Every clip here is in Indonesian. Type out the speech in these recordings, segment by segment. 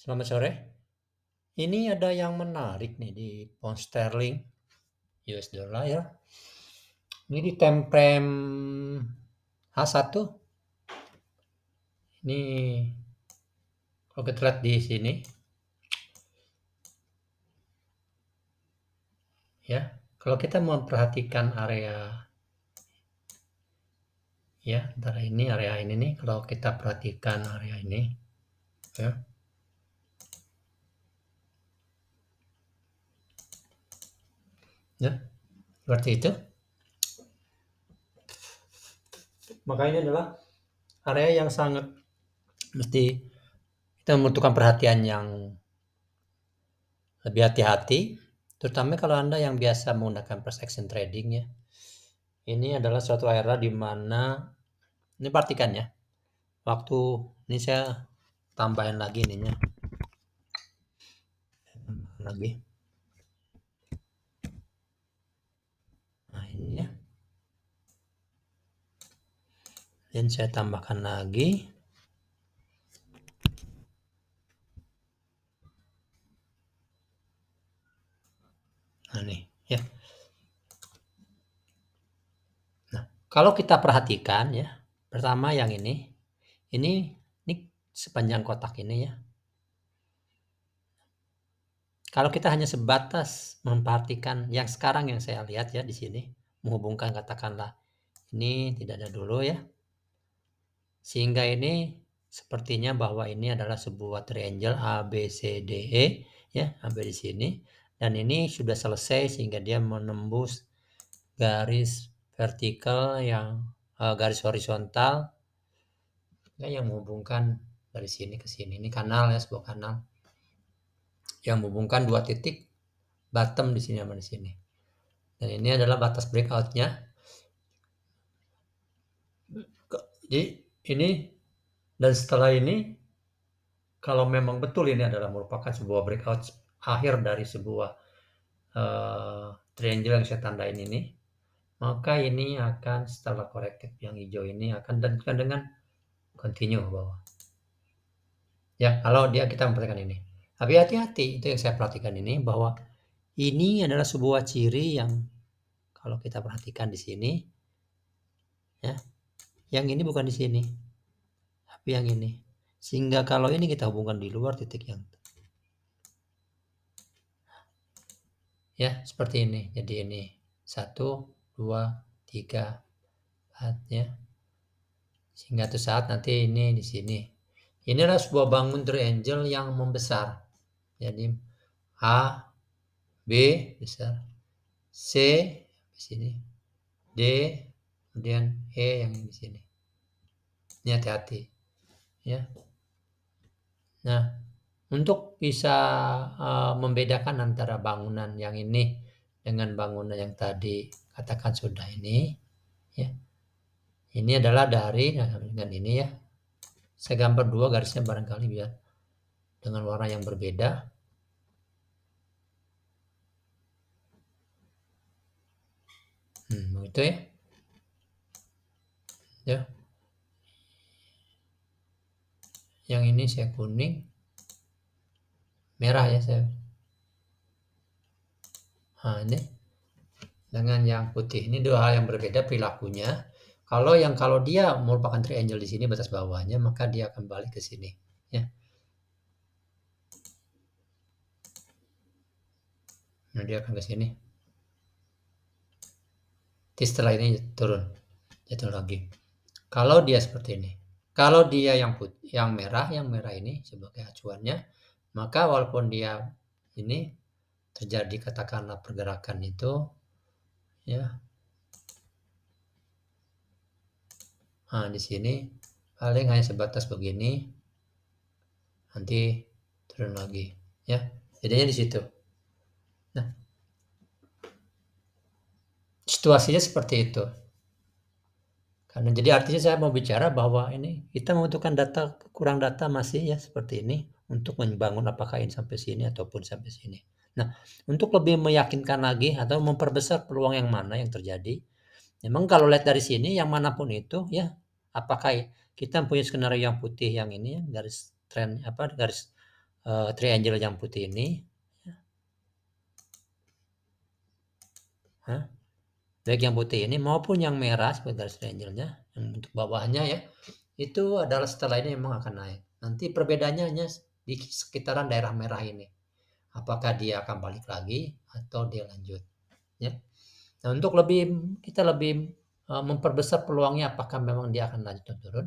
Selamat sore. Ini ada yang menarik nih di pound sterling US dollar ya. Ini di time frame H1. Ini kalau kita lihat di sini ya. Kalau kita memperhatikan area ya, antara ini area ini nih, kalau kita perhatikan area ini ya. Ya, seperti itu. Maka ini adalah area yang sangat mesti kita membutuhkan perhatian yang lebih hati-hati, terutama kalau Anda yang biasa menggunakan price action trading ya. Ini adalah suatu era di mana ini perhatikan ya. Waktu ini saya tambahin lagi ininya. Lagi. Nah, ini ya. Dan saya tambahkan lagi. Nah, nih ya. Nah, kalau kita perhatikan ya, pertama yang ini sepanjang kotak ini ya. Kalau kita hanya sebatas memperhatikan yang sekarang yang saya lihat ya di sini, menghubungkan katakanlah ini tidak ada dulu ya. Sehingga ini sepertinya bahwa ini adalah sebuah triangle A, B, C, D, E ya, sampai di sini. Dan ini sudah selesai sehingga dia menembus garis vertikal garis horizontal ya, yang menghubungkan dari sini ke sini. Ini kanal ya, sebuah kanal yang menghubungkan dua titik bottom di sini sama di sini. Dan ini adalah batas breakout-nya. Jadi ini dan setelah ini kalau memang betul ini adalah merupakan sebuah breakout akhir dari sebuah triangle yang saya tandain ini, maka ini akan setelah corrected yang hijau ini akan dilanjutkan dengan continue ke bawah. Ya, kalau kita memperhatikan ini. Tapi hati-hati, itu yang saya perhatikan ini, bahwa ini adalah sebuah ciri yang kalau kita perhatikan di sini, ya, yang ini bukan di sini, tapi yang ini. Sehingga kalau ini kita hubungkan di luar titik yang ya seperti ini. Jadi ini 1, 2, 3, 4 ya. Sehingga tuh saat nanti ini di sini. Ini adalah sebuah bangun triangle yang membesar. Jadi A, B besar, C di sini, D, kemudian E yang di sini. Ini hati-hati ya. Nah, untuk bisa membedakan antara bangunan yang ini dengan bangunan yang tadi katakan sudah ini ya. Ini adalah dari dengan ini ya. Saya gambar dua garisnya barangkali biar dengan warna yang berbeda. Begitu ya. Ya. Yang ini saya kuning, merah ya saya. Nah, ini dengan yang putih. Ini dua hal yang berbeda perilakunya. Kalau dia merupakan triangle di sini batas bawahnya, maka dia akan balik ke sini, ya. Nah, dia akan ke sini. Jadi setelah ini turun, jatuh lagi. Kalau dia seperti ini, kalau dia yang putih, yang merah ini sebagai acuannya, maka walaupun dia ini terjadi katakanlah pergerakan itu, ya. Nah, di sini paling hanya sebatas begini, nanti turun lagi, ya. Jadinya di situ. Nah, situasinya seperti itu. Karena jadi artinya saya mau bicara bahwa ini kita membutuhkan data, kurang data masih ya seperti ini untuk membangun apakah ini sampai sini ataupun sampai sini. Nah, untuk lebih meyakinkan lagi atau memperbesar peluang yang mana yang terjadi, memang kalau lihat dari sini yang manapun itu ya, apakah kita punya skenario yang putih yang ini ya, garis tren garis triangle yang putih ini, baik yang putih ini maupun yang merah sebagai garis triangle-nya, yang untuk bawahnya ya, itu adalah setelah ini memang akan naik. Nanti perbedaannya hanya di sekitaran daerah merah ini. Apakah dia akan balik lagi atau dia lanjut, ya. Nah, untuk kita lebih memperbesar peluangnya apakah memang dia akan lanjut atau turun,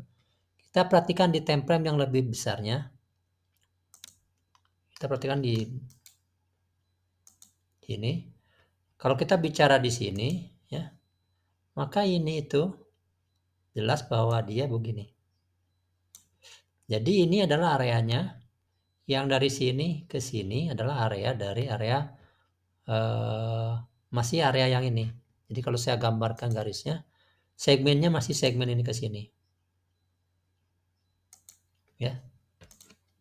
kita perhatikan di time frame yang lebih besarnya. Kita perhatikan di sini. Kalau kita bicara di sini, ya, maka ini itu jelas bahwa dia begini. Jadi ini adalah areanya. Yang dari sini ke sini adalah area dari area masih area yang ini. Jadi kalau saya gambarkan garisnya, segmennya masih segmen ini ke sini. Ya.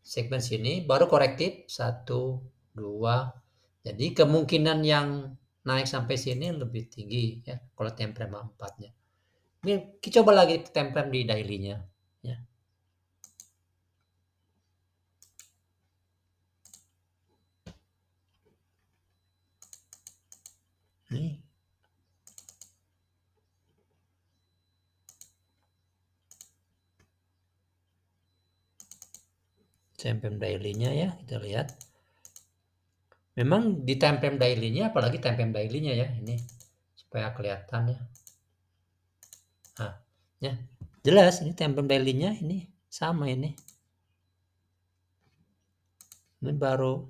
Segmen sini baru korektif 1, 2. Jadi kemungkinan yang naik sampai sini lebih tinggi ya kalau time frame 4-nya. Ini kita coba lagi time frame di daily-nya ya. Nih. Time frame daily-nya ya, kita lihat. Memang di time frame daily-nya, apalagi time frame daily-nya ya, ini supaya kelihatan ya. Nah, ya jelas ini time frame daily-nya ini sama ini. Ini baru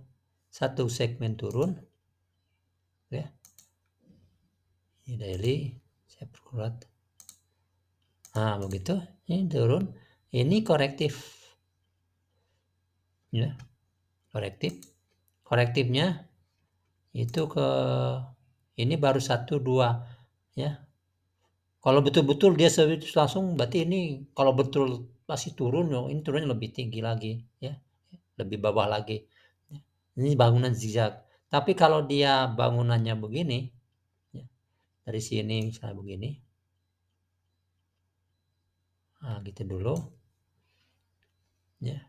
satu segmen turun, ya. Ini daily, saya perkuat. Nah begitu, ini turun, ini korektif, ya, korektifnya itu ke ini baru 1, 2 ya. Kalau betul-betul dia langsung berarti ini kalau betul masih turun, ini turunnya lebih tinggi lagi ya, lebih bawah lagi. Ini bangunan zigzag. Tapi kalau dia bangunannya begini, ya, dari sini misalnya begini, nah gitu dulu, ya.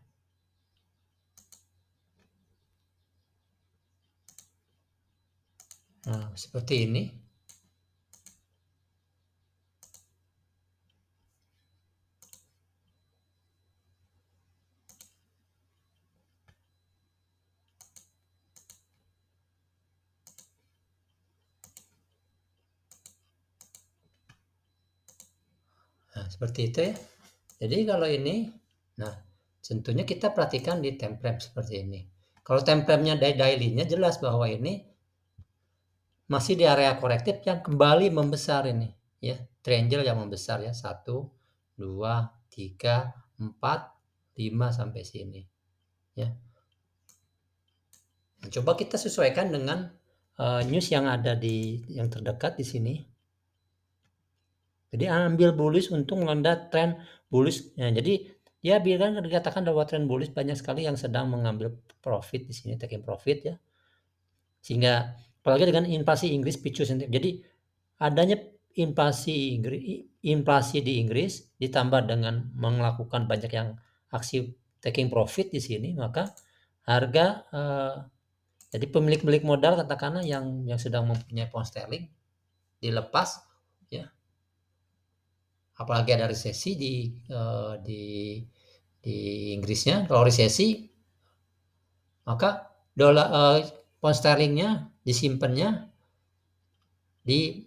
Nah seperti ini. Nah, seperti itu ya. Jadi kalau ini, nah tentunya kita perhatikan di time frame seperti ini. Kalau time frame-nya daily-nya jelas bahwa ini masih di area korektif yang kembali membesar ini, ya. Triangle yang membesar ya, 1, 2, 3, 4, 5 sampai sini, ya. Nah, coba kita sesuaikan dengan news yang ada yang terdekat di sini. Jadi ambil bullish untuk melanda tren bullish. Nah, jadi ya biarkan dikatakan bahwa tren bullish banyak sekali yang sedang mengambil profit di sini, taking profit ya. Sehingga apalagi dengan inflasi Inggris picu sentiment. Jadi adanya inflasi di Inggris ditambah dengan melakukan banyak yang aksi taking profit di sini, maka harga jadi pemilik modal katakanlah yang sedang mempunyai pound sterling dilepas ya, apalagi ada resesi di Inggrisnya. Kalau resesi maka pound sterlingnya disimpannya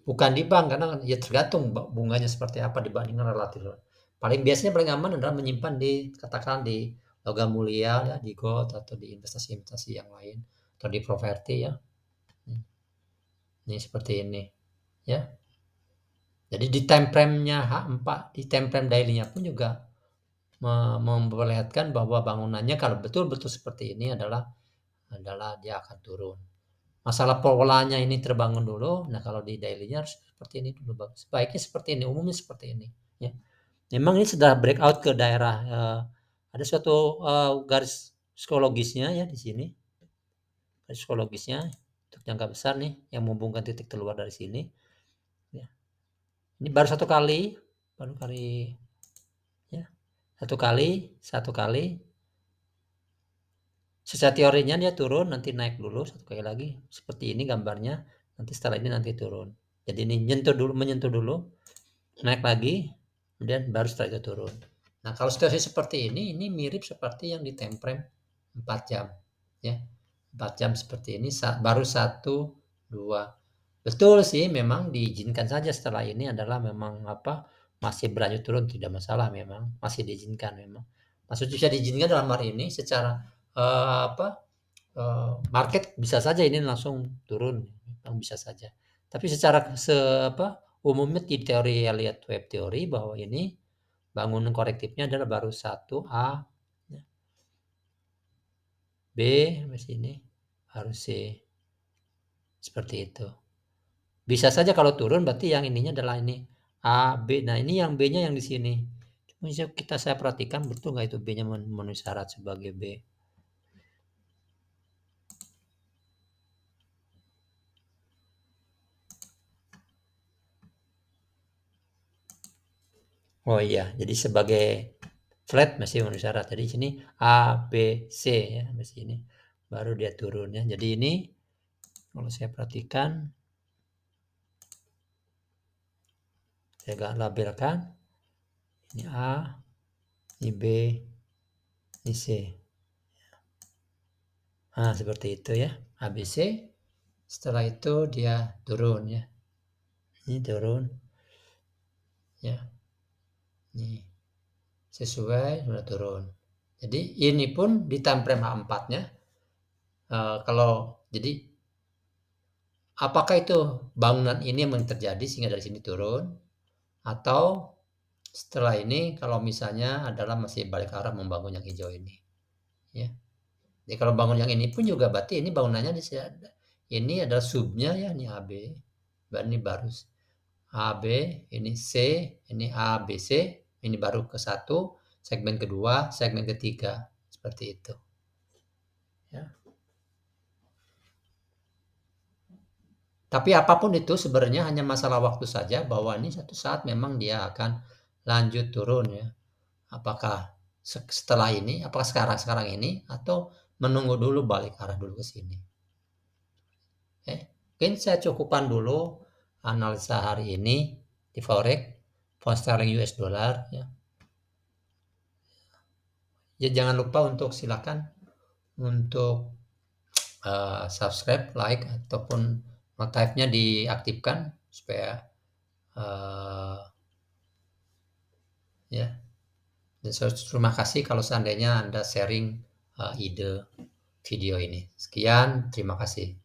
bukan di bank karena ya tergantung bunganya seperti apa dibandingkan relatif. Paling aman adalah menyimpan katakan di logam mulia ya, di gold atau di investasi yang lain atau di properti ya. Ini seperti ini ya. Jadi di time frame-nya H4, di time frame daily-nya pun juga memperlihatkan bahwa bangunannya kalau betul-betul seperti ini adalah dia akan turun. Masalah polanya ini terbangun dulu. Nah kalau di daily-nya harus seperti ini dulu, sebaiknya seperti ini, umumnya seperti ini ya. Memang ini sudah breakout ke daerah ada suatu garis psikologisnya ya di sini, garis psikologisnya untuk jangka besar nih yang menghubungkan titik keluar dari sini ya. Ini baru satu kali ya, satu kali Secara teorinya dia turun, nanti naik dulu satu kali lagi, seperti ini gambarnya, nanti setelah ini nanti turun. Jadi ini menyentuh dulu, naik lagi, kemudian baru setelah itu turun. Nah, kalau situasi seperti ini mirip seperti yang di time frame 4 jam, ya. 4 jam seperti ini, baru 1, 2. Betul sih, memang diizinkan saja setelah ini adalah memang masih berlanjut turun, tidak masalah memang, masih diizinkan memang. Maksudnya bisa diizinkan dalam hari ini secara market bisa saja ini langsung turun, memang bisa saja. Tapi secara umumnya di teori Elliott Wave teori bahwa ini bangunan korektifnya adalah baru 1 A, B sampai sini, baru C. Seperti itu. Bisa saja kalau turun berarti yang ininya adalah ini A, B. Nah, ini yang B-nya yang di sini. Cuma saya perhatikan betul nggak itu B-nya memenuhi syarat sebagai B. Oh iya, jadi sebagai flat masih memenuhi syarat. Jadi sini A, B, C ya, masih ini. Baru dia turun ya. Jadi ini kalau saya perhatikan, saya labelkan ini A, ini B, ini C. Nah, seperti itu ya. ABC. Setelah itu dia turun ya. Ini turun. Ya. Ini sesuai sudah turun. Jadi ini pun di time frame H4-nya kalau jadi apakah itu bangunan ini yang terjadi sehingga dari sini turun, atau setelah ini kalau misalnya adalah masih balik arah membangun yang hijau ini, ya. Jadi kalau bangun yang ini pun juga berarti ini bangunannya ini adalah subnya ya, ini AB, ini baru AB, ini C, ini A, B, C, ini baru ke satu, segmen kedua, segmen ketiga, seperti itu. Ya. Tapi apapun itu sebenarnya hanya masalah waktu saja bahwa ini satu saat memang dia akan lanjut turun ya. Apakah setelah ini, apakah sekarang ini, atau menunggu dulu balik arah dulu ke sini. Mungkin saya cukupkan dulu analisa hari ini di forex, pound sterling US dollar ya. Ya jangan lupa untuk silakan untuk subscribe, like ataupun notifnya diaktifkan supaya ya. Dan terima kasih kalau seandainya Anda sharing ide video ini. Sekian, terima kasih.